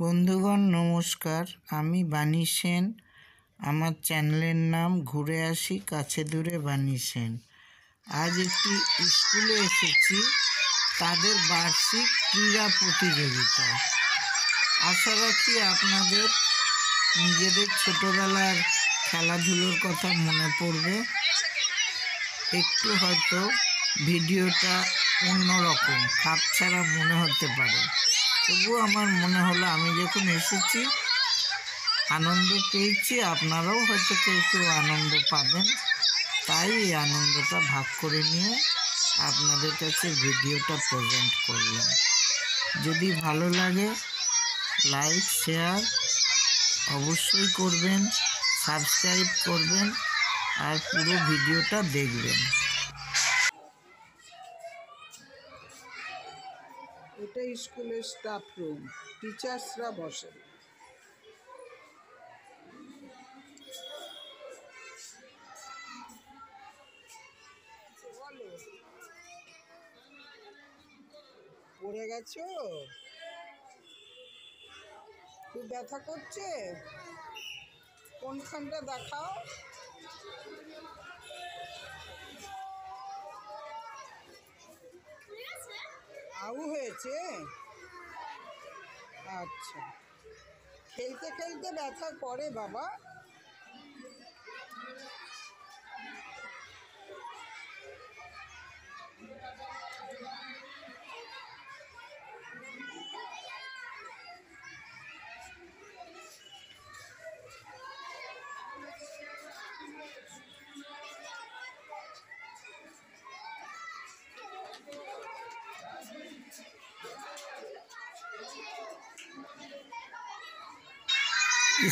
বন্ধুগণ নমস্কার, আমি বাণী সেন। আমার চ্যানেলের নাম ঘুরে আসি কাছে দূরে বাণী সেন। আজ একটি স্কুলে এসেছি তাদের বার্ষিক ক্রীড়া প্রতিযোগিতা। আশা রাখি আপনাদের নিজেদের ছোটোবেলার খেলাধুলোর কথা মনে পড়বে। একটু হয়তো ভিডিওটা অন্যরকম খাপছাড়া মনে হতে পারে, তবুও আমার মনে হলো আমি যখন এসেছি আনন্দ পেয়েছি, আপনারাও হয়তো কেউ কেউ আনন্দ পাবেন, তাই এই আনন্দটা ভাগ করে নিয়ে আপনাদের কাছে ভিডিওটা প্রেজেন্ট করলাম। যদি ভালো লাগে লাইক শেয়ার অবশ্যই করবেন, সাবস্ক্রাইব করবেন আর পুরো ভিডিওটা দেখবেন। এটা স্কুলের স্টাফ রুম, টিচার্সরা বসে। পড়ে গেছো? খুব ব্যথা করছে? কোনখানটা দেখাও। আউ হয়েছে? আচ্ছা, খেলতে খেলতে ব্যথা করে বাবা।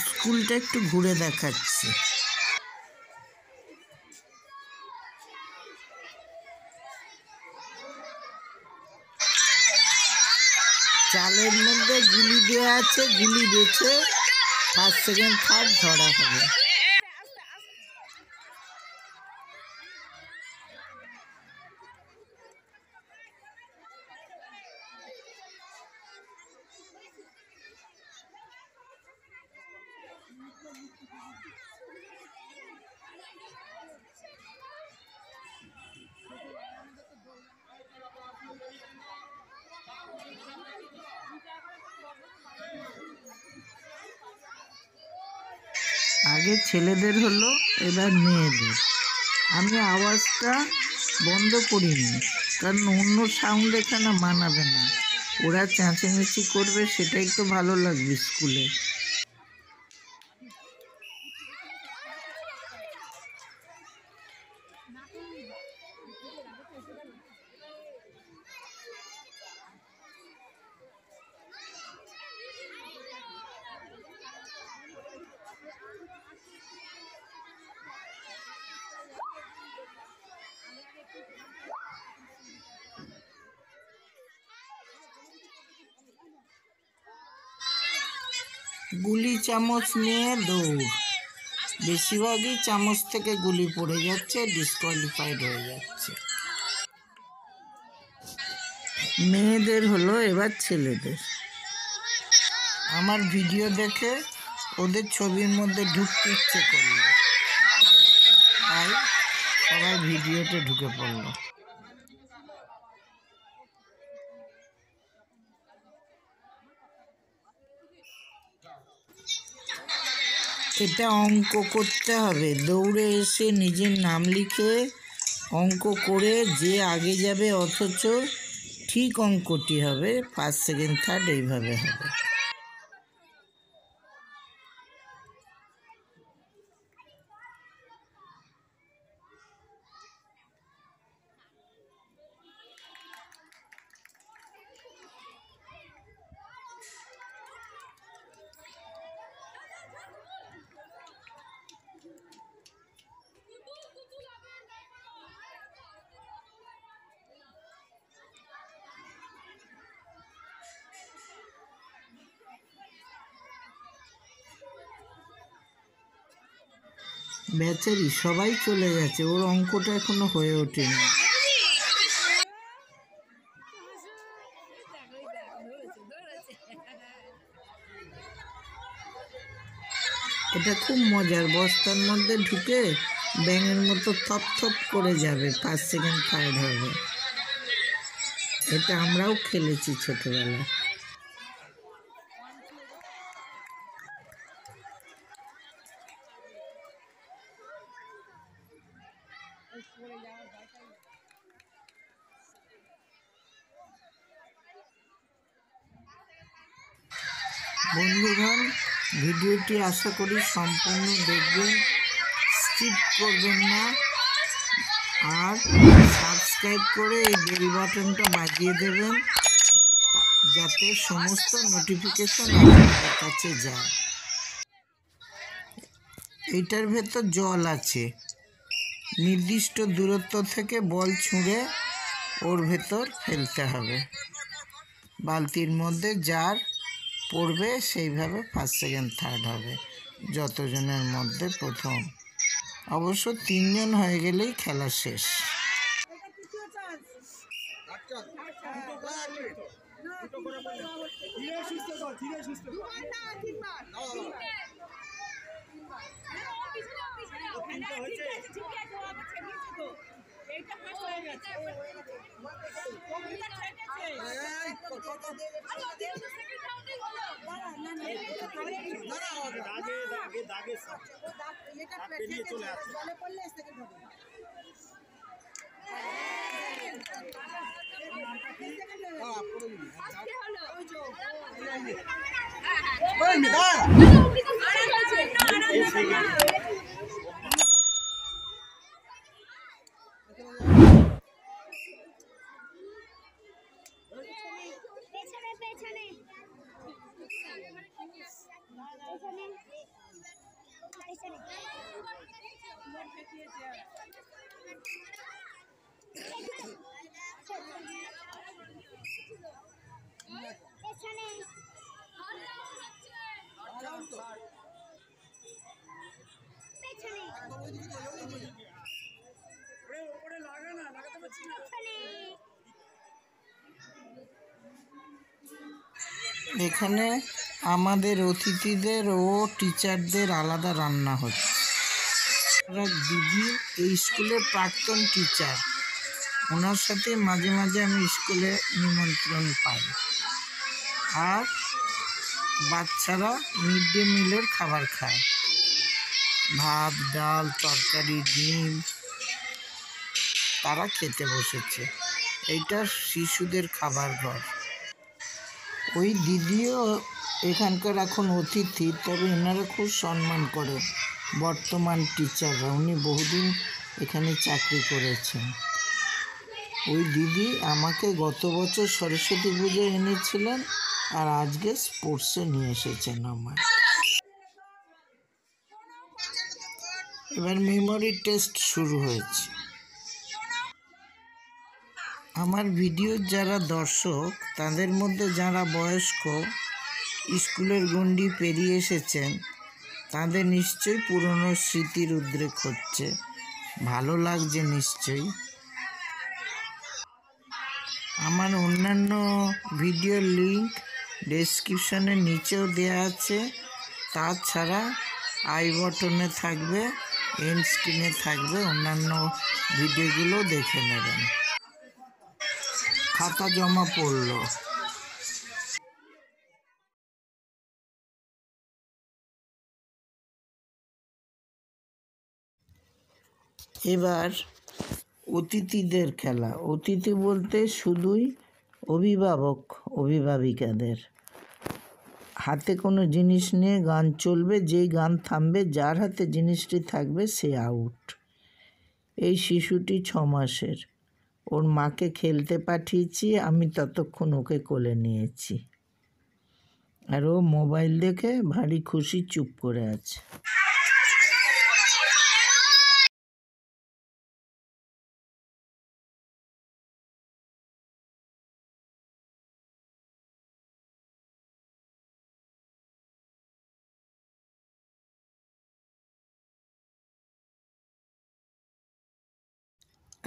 স্কুলটা একটু ঘুরে দেখাচ্ছি। চালের মধ্যে গুলি দেওয়া আছে, গুলি বেছে ফার্স্ট সেকেন্ড থার্ড ধরা হবে। আগে ছেলেদের হলো, এবার মেয়েদের। আমি আওয়াজটা বন্ধ করিনি, কারণ অন্য সাউন্ড এখানে মানাবে না। ওরা চেঁচামেচি করবে, সেটাই তো ভালো লাগবে স্কুলে। গুলি চামচ নিয়ে দৌড়, বেশিরভাগই চামচ থেকে গুলি পড়ে যাচ্ছে, ডিসকোয়ালিফাইড হয়ে যাচ্ছে। মেয়েদের হলো, এবার ছেলেদের। আমার ভিডিও দেখে ওদের ছবির মধ্যে ঢুকতে ইচ্ছে করলো, তাই সবাই ভিডিওতে ঢুকে পড়লো। এটা অঙ্ক করতে হবে, দৌড়ে এসে নিজের নাম লিখে অঙ্ক করে যে আগে যাবে, অথচ ঠিক অঙ্কটি হবে, ফার্স্ট সেকেন্ড থার্ড এইভাবে হবে। বেচারি সবাই চলে গেছে, ওর অঙ্কটা এখনো হয়ে ওঠেনি। এটা খুব মজার, বস্তার মধ্যে ঢুকে ব্যাঙের মতো থপ থপ করে যাবে, 5 সেকেন্ড থার্ড হবে। এটা আমরাও খেলেছি ছোটবেলায়। বন্ধুগণ, ভিডিওটি আশা করি সম্পূর্ণ দেখবেন, স্কিপ করবেন না, আর সাবস্ক্রাইব করে এই বেল বাটনটা বাজিয়ে দেবেন যাতে সমস্ত নোটিফিকেশন আপনাদের কাছে যায়। এইটার ভেতর জল আছে, নির্দিষ্ট দূরত্ব থেকে বল ছুঁড়ে ওর ভেতর ফেলতে হবে। বালতির মধ্যে যার পড়বে সেইভাবে 1 সেকেন্ড থার্ড হবে, যতজনের মধ্যে প্রথম। অবশ্য 3 জন হয়ে গেলেই খেলা শেষ। এখানে আমাদের অতিথিদের ও টিচারদের আলাদা রান্না হচ্ছে। এক দিদি এই স্কুলের প্রাক্তন টিচার, ওনার সাথে মাঝে মাঝে আমি স্কুলে নিমন্ত্রণ পাই। আর বাচ্চারা মিড ডে মিলের খাবার খায়, ভাত, ডাল, তরকারি, ডিম, তারা খেতে বসেছে। এইটা শিশুদের খাবার ঘর। ওই দিদিও এখানকার এখন অতিথি, তবে এনারা খুব সম্মান করে বর্তমান টিচাররা। উনি বহুদিন এখানে চাকরি করেছেন। ওই দিদি আমাকে গত বছর সরস্বতী পুজোয় এনেছিলেন, আর আজকে স্পোর্টসে নিয়ে এসেছেন আমার। এবার মেমোরি টেস্ট শুরু হয়েছে। আমার ভিডিওর যারা দর্শক, তাদের মধ্যে যারা বয়স্ক, স্কুলের গণ্ডি পেরিয়ে এসেছেন, তাদের নিশ্চয়ই পুরনো স্মৃতির উদ্রেক হচ্ছে, ভালো লাগছে নিশ্চয়ই। আমার অন্যান্য ভিডিওর লিঙ্ক ডেসক্রিপশনের নিচেও দেওয়া আছে, তাছাড়া আই বটনে থাকবে, এন্ড স্ক্রিনে থাকবে, অন্যান্য ভিডিওগুলো দেখে নেবেন। খাতা জমা পড়লো। এবার অতিথিদের খেলা। অতিথি বলতে শুধুই অভিভাবক অভিভাবিকাদের। হাতে কোনো জিনিস নিয়ে গান চলবে, যেই গান থামবে, যার হাতে জিনিসটি থাকবে সে আউট। এই শিশুটি 6 মাসের, ওর মাকে খেলতে পাঠিয়েছি, আমি ততক্ষণ ওকে কোলে নিয়েছি, আর ও মোবাইল দেখে ভারী খুশি চুপ করে আছে।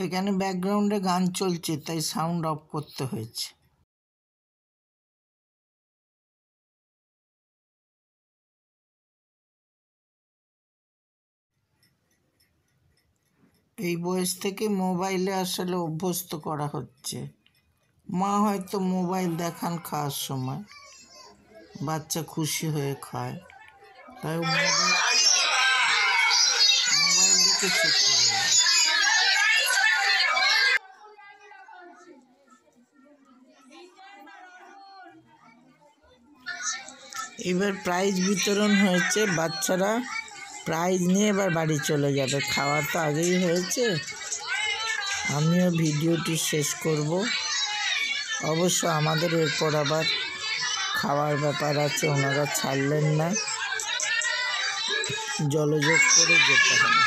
এখানে ব্যাকগ্রাউন্ডে গান চলছে, তাই সাউন্ড অফ করতে হয়েছে। এই বয়স থেকে মোবাইলে আসলে অভ্যস্ত করা হচ্ছে। মা হয়তো মোবাইল দেখান খাওয়ার সময়, বাচ্চা খুশি হয়ে খায়, তাই মোবাইল দেখে চুপ করে যায়। এবার প্রাইজ বিতরণ হয়েছে, বাচ্চারা প্রাইজ নিয়ে এবার বাড়ি চলে যাবে। খাওয়া তো আগেই হয়েছে, আমিও ভিডিওটি শেষ করব। অবশ্য আমাদের এরপর আবার খাওয়ার ব্যাপার আছে, ওনারা ছাড়লেন না, জলযোগ করে যেতে হবে।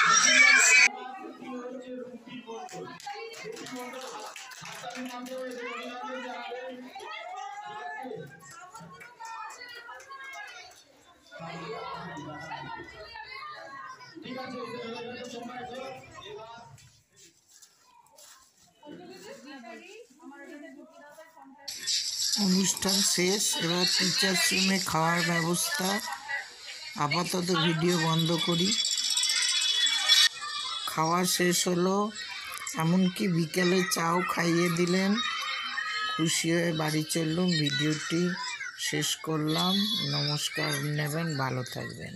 অনুষ্ঠান শেষ, এবার টিচার্স রুমে খাওয়ার ব্যবস্থা। আপাতত ভিডিও বন্ধ করি। খাওয়া শেষ হলো, এমনকি বিকেলে চাও খাইয়ে দিলেন। খুশি হয়ে বাড়ি চললুম। ভিডিওটি শেষ করলাম। নমস্কার নেবেন, ভালো থাকবেন।